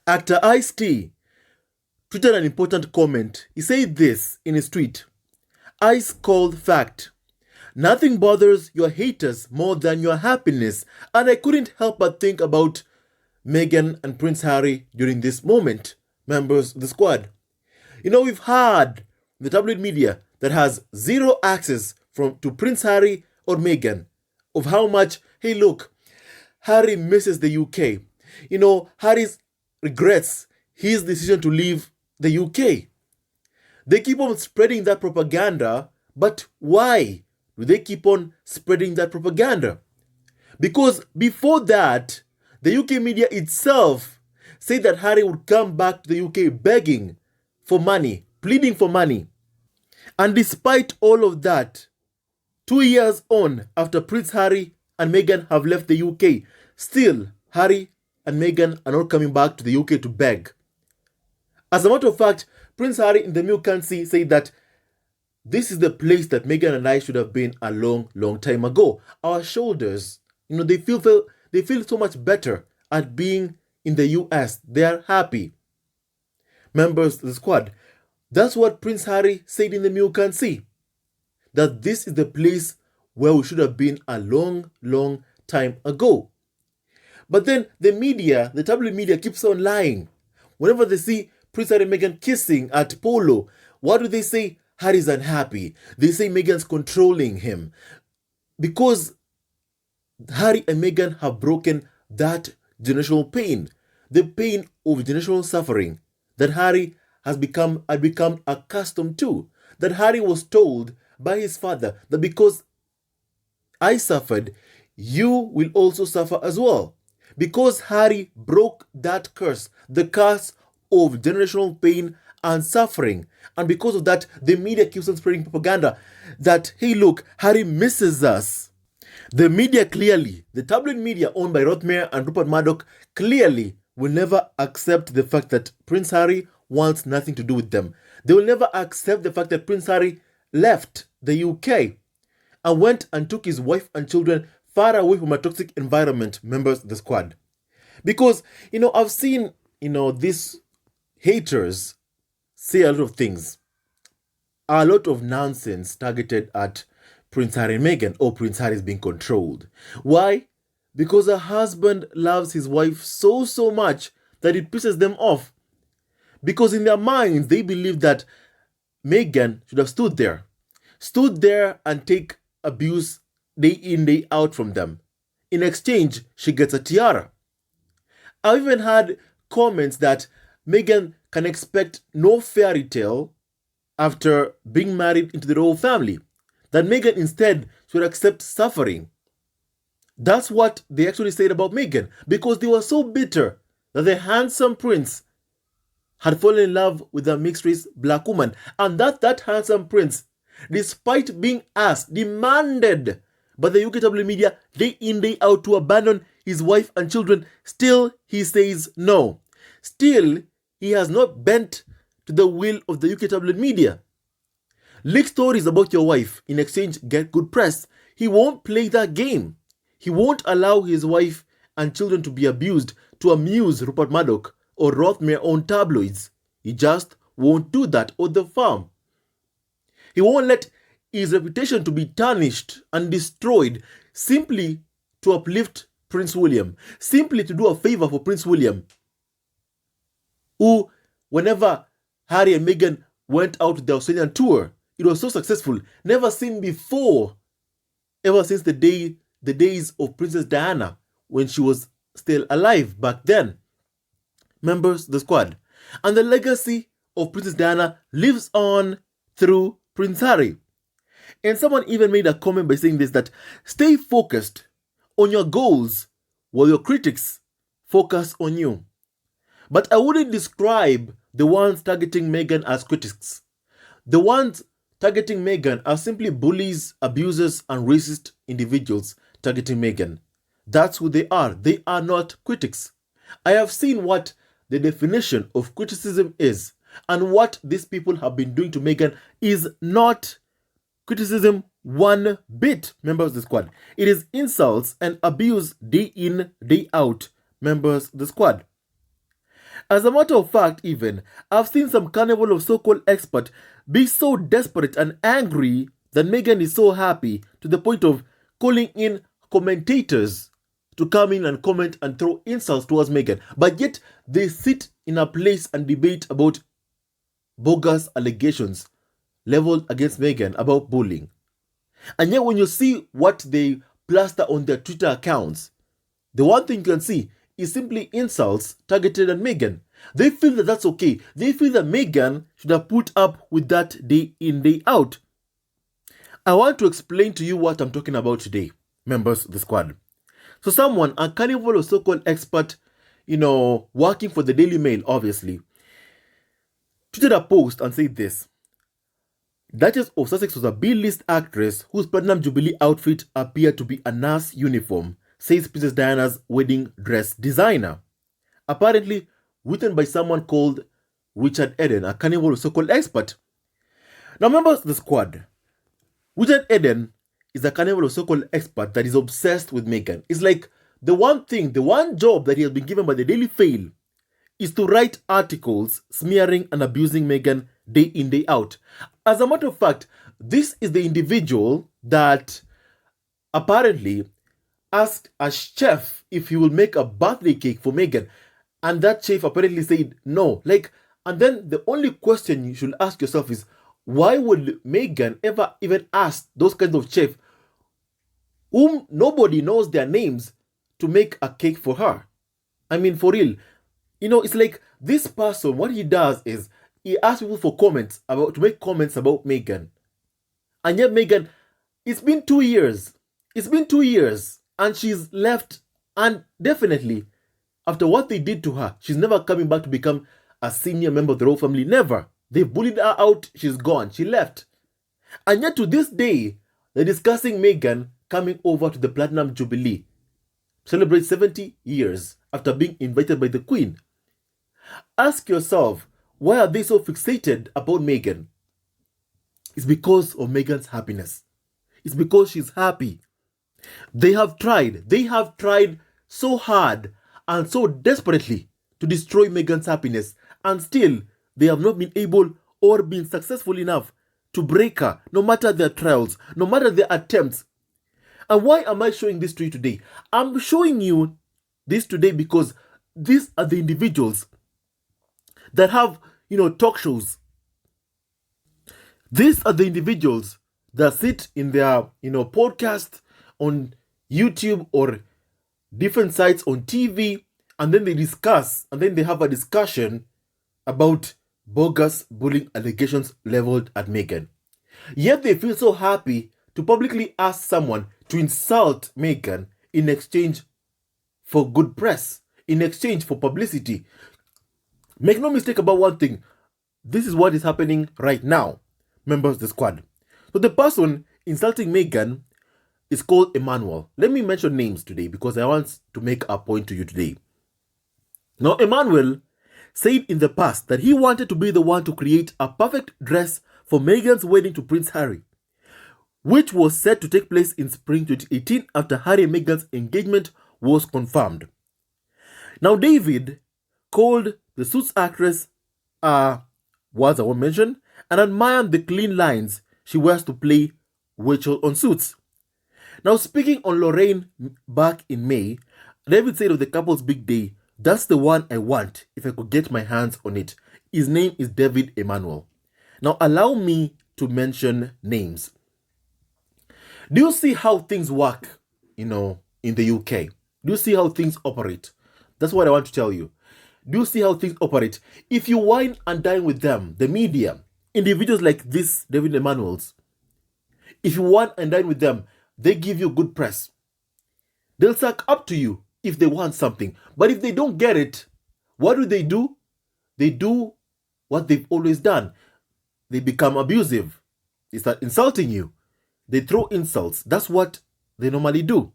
Actor Ice-T tweeted an important comment. He said this in his tweet: "Ice cold fact. Nothing bothers your haters more than your happiness." And I couldn't help but think about Meghan and Prince Harry during this moment, members of the squad. We've had the tabloid media that has zero access to Prince Harry or Meghan of how much, hey, look, Harry misses the UK. Harry regrets his decision to leave the UK. They keep on spreading that propaganda, but why do they keep on spreading that propaganda? Because before that, the UK media itself said that Harry would come back to the UK begging for money, pleading for money. And despite all of that, 2 years on after Prince Harry and Meghan have left the UK, still Harry and Meghan are not coming back to the UK to beg. As a matter of fact, Prince Harry in the Meghans said that this is the place that Meghan and I should have been a long, long time ago. Our shoulders, they feel so much better at being in the US. They are happy. Members of the squad, that's what Prince Harry said in the Meghans, that this is the place where we should have been a long, long time ago. But then the media, the tabloid media, keeps on lying. Whenever they see Prince Harry and Meghan kissing at polo, what do they say? Harry's unhappy. They say Meghan's controlling him. Because Harry and Meghan have broken that generational pain, the pain of generational suffering that Harry had become accustomed to. That Harry was told by his father that because I suffered, you will also suffer as well. Because Harry broke that curse, the curse of generational pain and suffering. And because of that, the media keeps on spreading propaganda that, hey, look, Harry misses us. The media clearly, the tabloid media owned by Rothmere and Rupert Murdoch, clearly will never accept the fact that Prince Harry wants nothing to do with them. They will never accept the fact that Prince Harry left the UK and went and took his wife and children far away from a toxic environment, members of the squad. Because, I've seen, these haters say a lot of things. A lot of nonsense targeted at Prince Harry and Meghan, or Prince Harry is being controlled. Why? Because a husband loves his wife so, so much that it pisses them off. Because in their minds, they believe that Meghan should have stood there and take abuse day in, day out from them. In exchange, she gets a tiara. I've even had comments that Meghan can expect no fairy tale after being married into the royal family. That Meghan instead should accept suffering. That's what they actually said about Meghan, because they were so bitter that the handsome prince had fallen in love with a mixed-race black woman, and that handsome prince, despite being asked, demanded by the UK tabloid media day in, day out to abandon his wife and children, still he says no. Still, he has not bent to the will of the UK tabloid media. Leak stories about your wife, in exchange get good press. He won't play that game. He won't allow his wife and children to be abused to amuse Rupert Murdoch or Rothmere-owned tabloids. He just won't do that, or the farm. He won't let his reputation to be tarnished and destroyed simply to uplift Prince William, simply to do a favor for Prince William, who, whenever Harry and Meghan went out to the Australian tour, it was so successful, never seen before, ever since the days of Princess Diana, when she was still alive back then. Members of the squad. And the legacy of Princess Diana lives on through Prince Harry. And someone even made a comment by saying this, that stay focused on your goals while your critics focus on you. But I wouldn't describe the ones targeting Meghan as critics. The ones targeting Meghan are simply bullies, abusers, and racist individuals targeting Meghan. That's who they are. They are not critics. I have seen what the definition of criticism is, and what these people have been doing to Meghan is not criticism one bit, members of the squad. It is insults and abuse day in, day out, members of the squad. As a matter of fact, even, I've seen some carnival of so-called experts be so desperate and angry that Meghan is so happy to the point of calling in commentators to come in and comment and throw insults towards Meghan. But yet, they sit in a place and debate about bogus allegations leveled against Meghan about bullying. And yet, when you see what they plaster on their Twitter accounts, the one thing you can see is simply insults targeted at Meghan. They feel that that's okay. They feel that Meghan should have put up with that day in, day out. I want to explain to you what I'm talking about today, members of the squad. So someone, a carnival or so-called expert, working for the Daily Mail, obviously, tweeted a post and said this. Duchess of Sussex was a B-list actress whose platinum jubilee outfit appeared to be a nurse uniform, says Princess Diana's wedding dress designer. Apparently written by someone called Richard Eden, a carnival so-called expert. Now, members of the squad, Richard Eden is a carnival so-called expert that is obsessed with Meghan. It's like the one job that he has been given by the Daily Mail is to write articles smearing and abusing Meghan day in, day out. As a matter of fact, this is the individual that apparently asked a chef if he will make a birthday cake for Meghan. And that chef apparently said no. And then the only question you should ask yourself is, why would Meghan ever even ask those kinds of chefs whom nobody knows their names to make a cake for her? I mean, for real. It's like this person, what he does is he asks people to make comments about Meghan. And yet Meghan, it's been 2 years. It's been 2 years. And she's left. And definitely, after what they did to her, she's never coming back to become a senior member of the royal family. Never. They bullied her out. She's gone. She left. And yet to this day, they're discussing Meghan coming over to the Platinum Jubilee to celebrate 70 years after being invited by the Queen. Ask yourself, why are they so fixated about Meghan? It's because of Meghan's happiness. It's because she's happy. They have tried so hard and so desperately to destroy Meghan's happiness, and still they have not been able or been successful enough to break her, no matter their trials, no matter their attempts. And why am I showing this to you today? I'm showing you this today because these are the individuals that have, talk shows. These are the individuals that sit in their, podcast on YouTube or different sites on TV, and then they discuss, and then they have a discussion about bogus bullying allegations leveled at Meghan. Yet they feel so happy to publicly ask someone to insult Meghan in exchange for good press, in exchange for publicity. Make no mistake about one thing. This is what is happening right now, members of the squad. So the person insulting Meghan is called Emmanuel. Let me mention names today because I want to make a point to you today. Now, Emmanuel said in the past that he wanted to be the one to create a perfect dress for Meghan's wedding to Prince Harry, which was set to take place in spring 2018 after Harry and Meghan's engagement was confirmed. Now, David called the Suits actress was I won't mention, and admired the clean lines she wears to play Rachel on Suits. Now, speaking on Lorraine back in May, David said of the couple's big day, "That's the one I want if I could get my hands on it." His name is David Emmanuel. Now, allow me to mention names. Do you see how things work, in the UK? Do you see how things operate? That's what I want to tell you. Do you see how things operate? If you wine and dine with them, the media, individuals like this, David Emmanuel's, if you wine and dine with them, they give you good press. They'll suck up to you if they want something. But if they don't get it, what do? They do what they've always done. They become abusive. They start insulting you. They throw insults. That's what they normally do.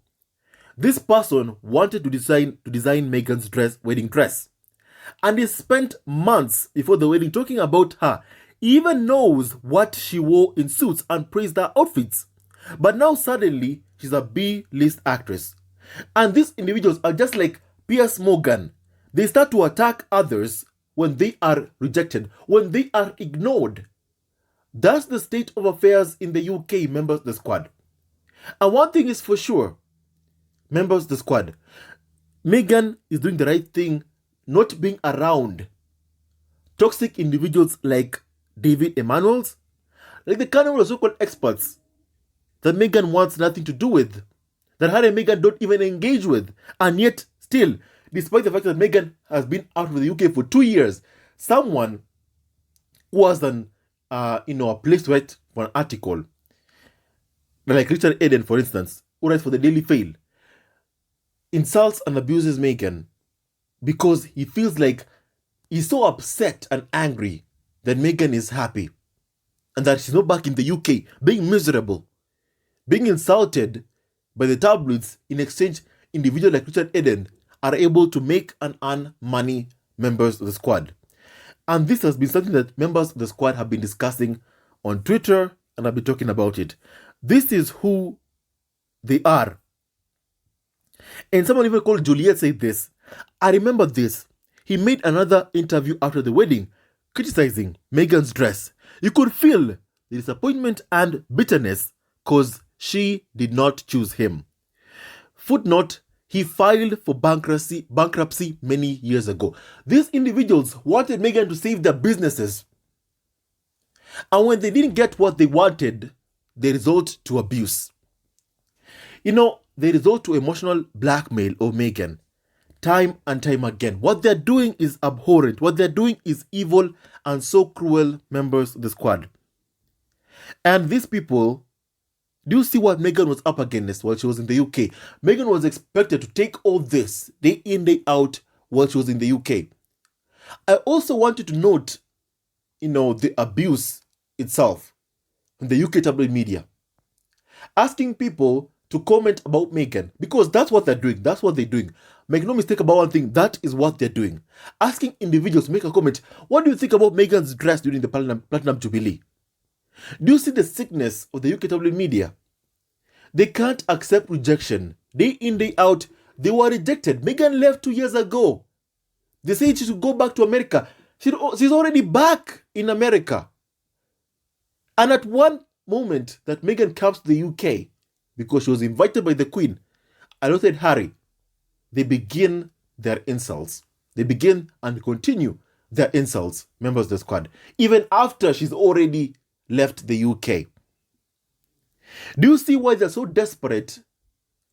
This person wanted to design Meghan's wedding dress. And he spent months before the wedding talking about her. He even knows what she wore in Suits and praised her outfits. But now suddenly, she's a B-list actress. And these individuals are just like Piers Morgan. They start to attack others when they are rejected, when they are ignored. That's the state of affairs in the UK, members of the squad. And one thing is for sure, members of the squad, Meghan is doing the right thing, not being around toxic individuals like David Emanuels, like the kind of so-called experts that Meghan wants nothing to do with, that Harry and Meghan don't even engage with. And yet, still, despite the fact that Meghan has been out of the UK for 2 years, someone who was a place to write for an article, like Richard Eden, for instance, who writes for the Daily Mail, insults and abuses Meghan because he feels like he's so upset and angry that Meghan is happy and that she's not back in the UK, being miserable, being insulted by the tabloids. In exchange, individuals like Richard Eden are able to make and earn money, members of the squad. And this has been something that members of the squad have been discussing on Twitter, and I've been talking about it. This is who they are. And someone even called Juliet said this. I remember this. He made another interview after the wedding, criticizing Meghan's dress. You could feel the disappointment and bitterness because she did not choose him. Footnote, he filed for bankruptcy many years ago. These individuals wanted Meghan to save their businesses. And when they didn't get what they wanted, they resort to abuse. They resort to emotional blackmail of Meghan time and time again. What they're doing is abhorrent. What they're doing is evil and so cruel, members of the squad. And these people, do you see what Meghan was up against while she was in the UK? Meghan was expected to take all this day in, day out while she was in the UK. I also want you to note, the abuse itself in the UK tabloid media. Asking people to comment about Meghan, because that's what they're doing. That's what they're doing. Make no mistake about one thing, that is what they're doing. Asking individuals to make a comment. What do you think about Meghan's dress during the Platinum Jubilee? Do you see the sickness of the UK tabloid media? They can't accept rejection. Day in, day out, they were rejected. Meghan left 2 years ago. They said she should go back to America. She's already back in America. And at one moment that Meghan comes to the UK, because she was invited by the Queen, alongside Harry, they begin their insults. They begin and continue their insults, members of the squad, even after she's already left the UK. Do you see why they're so desperate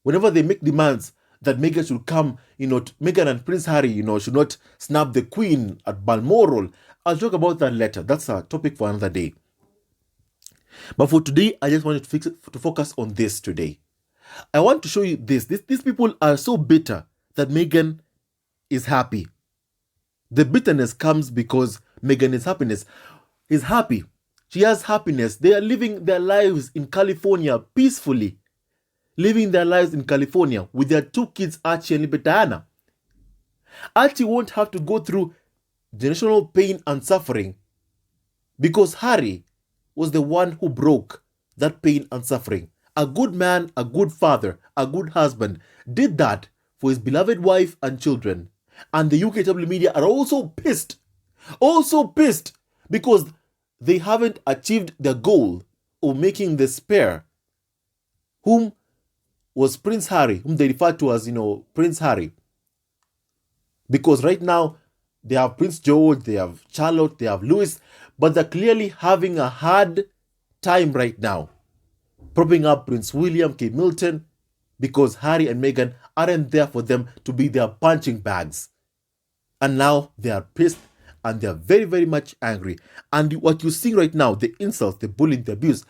whenever they make demands that Meghan should come, Meghan and Prince Harry, should not snap the Queen at Balmoral? I'll talk about that later. That's a topic for another day. But for today, I just wanted to focus on this today. I want to show you this. These people are so bitter that Meghan is happy. The bitterness comes because Meghan is happy. She has happiness. They are living their lives in California peacefully. Living their lives in California with their 2 kids, Archie and Libertana. Archie won't have to go through generational pain and suffering because Harry was the one who broke that pain and suffering. A good man, a good father, a good husband did that for his beloved wife and children. And the UK tabloid media are also pissed because they haven't achieved their goal of making the spare, whom was Prince Harry, whom they refer to as, Prince Harry. Because right now, they have Prince George, they have Charlotte, they have Louis, but they're clearly having a hard time right now propping up Prince William, Kate Middleton, because Harry and Meghan aren't there for them to be their punching bags. And now they are pissed and they are very, very much angry. And what you're seeing right now, the insults, the bullying, the abuse,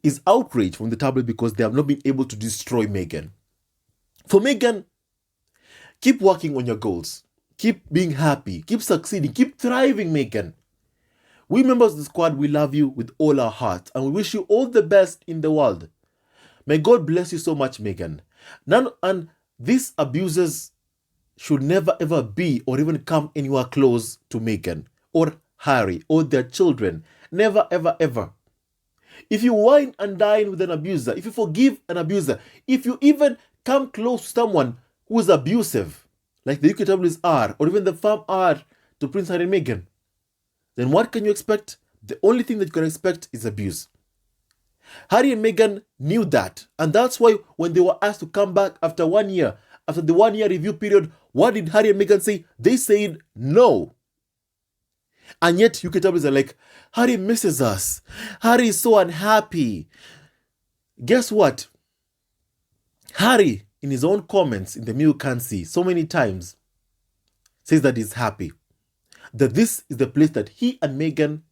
is outrage from the tabloid because they have not been able to destroy Meghan. For Meghan, keep working on your goals. Keep being happy. Keep succeeding. Keep thriving, Meghan. We members of the squad, we love you with all our heart and we wish you all the best in the world. May God bless you so much, Meghan. And these abuses should never ever be or even come anywhere close to Meghan or Harry or their children. Never ever ever. If you wine and dine with an abuser, if you forgive an abuser, if you even come close to someone who is abusive, like the UK tabloids are, or even the farm are to Prince Harry and Meghan, then what can you expect? The only thing that you can expect is abuse. Harry and Meghan knew that, and that's why when they were asked to come back after 1 year, after the 1 year review period, what did Harry and Meghan say? They said no. And yet UK tabloids are like, Harry misses us. Harry is so unhappy. Guess what? Harry, in his own comments in the Mirror Can See so many times, says that he's happy. That this is the place that he and Meghan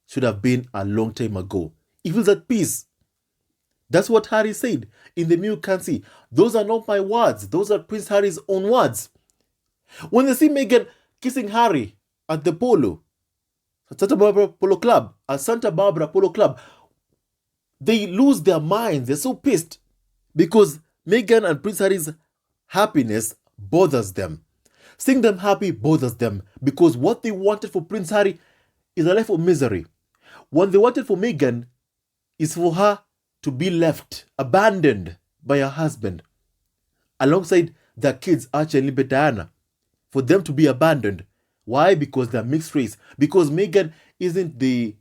should have been a long time ago. He feels at peace. That's what Harry said in the Mirror Can See. Those are not my words. Those are Prince Harry's own words. When they see Meghan kissing Harry at the Santa Barbara Polo Club, they lose their minds. They're so pissed because Meghan and Prince Harry's happiness bothers them. Seeing them happy bothers them because what they wanted for Prince Harry is a life of misery. What they wanted for Meghan is for her to be left, abandoned by her husband, alongside their kids, Archie and Libet Diana, for them to be abandoned. Why? Because they're mixed race. Because Meghan isn't the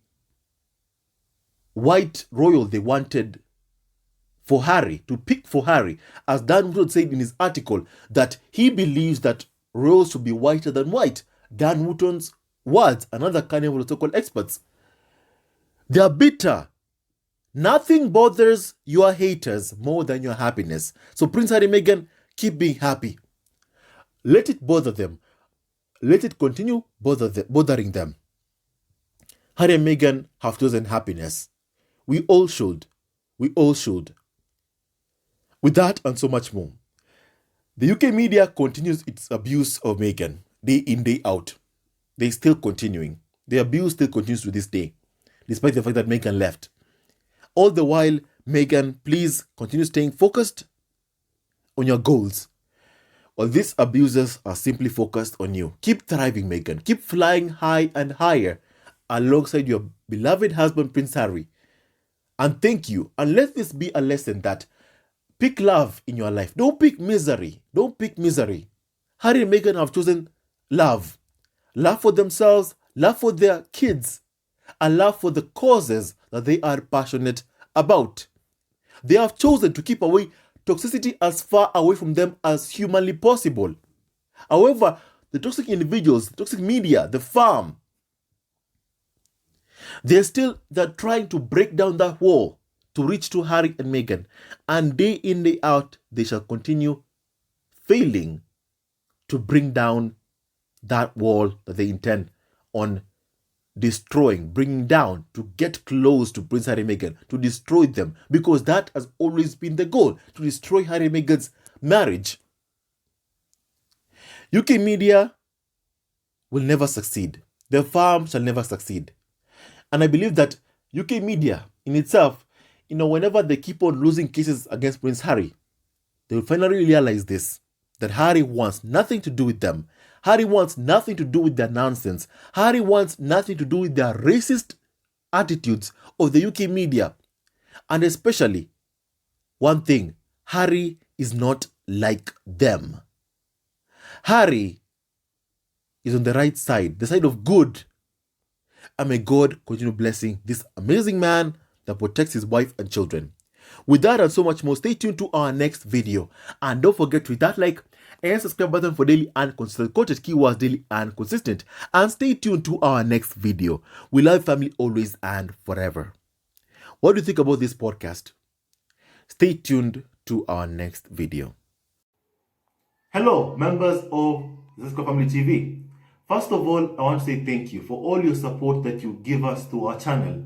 white royal they wanted for Harry, to pick for Harry. As Dan Wootton said in his article, that he believes that royals should be whiter than white. Dan Wootton's words, another kind of so-called experts. They are bitter. Nothing bothers your haters more than your happiness. So Prince Harry and Meghan, keep being happy. Let it bother them. Let it continue bothering them. Harry and Meghan have chosen happiness. We all should. We all should. With that and so much more, the UK media continues its abuse of Meghan day in, day out. They're still continuing. The abuse still continues to this day, despite the fact that Meghan left. All the while, Meghan, please continue staying focused on your goals. While these abusers are simply focused on you. Keep thriving, Meghan. Keep flying high and higher alongside your beloved husband, Prince Harry. And thank you. And let this be a lesson that pick love in your life. Don't pick misery. Don't pick misery. Harry and Meghan have chosen love. Love for themselves, love for their kids, and love for the causes that they are passionate about. They have chosen to keep away toxicity as far away from them as humanly possible. However, the toxic individuals, the toxic media, the farm, they're trying to break down that wall to reach to Harry and Meghan. And day in, day out, they shall continue failing to bring down that wall that they intend on destroying, bringing down, to get close to Prince Harry and Meghan, to destroy them, because that has always been the goal, to destroy Harry and Meghan's marriage. UK media will never succeed. The farm shall never succeed. And I believe that UK media in itself, whenever they keep on losing cases against Prince Harry, they will finally realize this, that Harry wants nothing to do with them. Harry wants nothing to do with their nonsense. Harry wants nothing to do with their racist attitudes of the UK media. And especially, one thing, Harry is not like them. Harry is on the right side, the side of good. And may God continue blessing this amazing man that protects his wife and children. With that and so much more, stay tuned to our next video. And don't forget to hit that like and subscribe button for daily and consistent quoted keywords, daily and consistent. And stay tuned to our next video. We love family always and forever. What do you think about this podcast? Stay tuned to our next video. Hello, members of Zesco Family TV. First of all, I want to say thank you for all your support that you give us to our channel.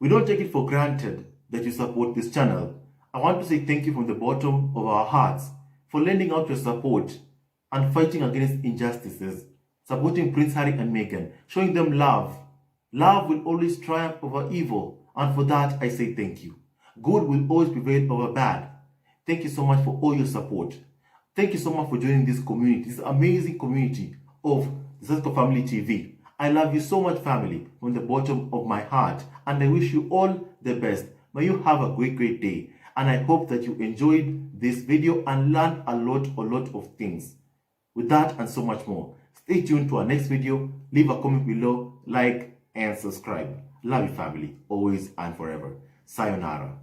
We don't take it for granted that you support this channel. I want to say thank you from the bottom of our hearts for lending out your support and fighting against injustices, supporting Prince Harry and Meghan, showing them love. Love will always triumph over evil, and for that I say thank you. Good will always prevail over bad. Thank you so much for all your support. Thank you so much for joining this community, this amazing community of Zesco Family TV. I love you so much, family, from the bottom of my heart, and I wish you all the best. May you have a great day, and I hope that you enjoyed this video and learned a lot of things. With that and so much more, stay tuned to our next video. Leave a comment below, like, and subscribe. Love you, family, always and forever. Sayonara.